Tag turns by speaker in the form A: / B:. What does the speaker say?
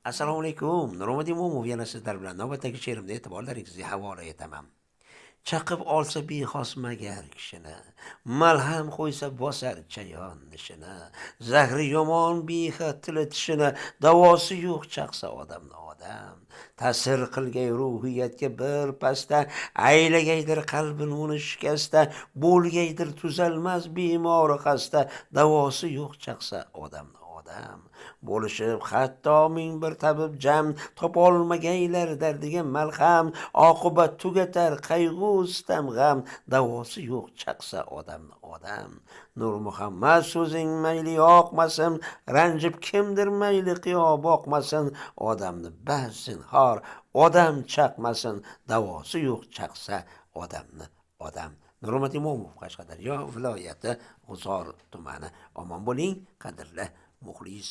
A: Assalomu alaykum. Nurmuhammad Imomov yana sizlar bilan navbatdagi she'rimni e'tiborlaringizga havola etaman. Chaqib olsa bexos magar kishini, malham qo'ysa bosar chayon nishini, zahri yomon behad tili tishini, davosi yo'q chaqsa odamni odam. Ta'sir qilgay ruhiyatga bir pasta, aylagaydir qalbini uni shikasta, bo'lgaydir tuzalmas bemori xasta, davosi yo'q chaqsa odamni odam. Bo'lishib hatto ming bir tabib jam, topolmagaylar dardiga malham, oqibat tugatar qayg'u sitam g'am, davosi yo'q chaqsa odamni odam. Nur Muhammad so'zing mayli yoqmasin, ranjib kimdir mayli qiyo boqmasin, odamni bas zinhor odam chaqmasin, davosi yo'q chaqsa odamni odam. Nurmat Imomov, Qashqadaryo viloyati G'uzor tumani. Omon bo'ling, qadrli muxlis.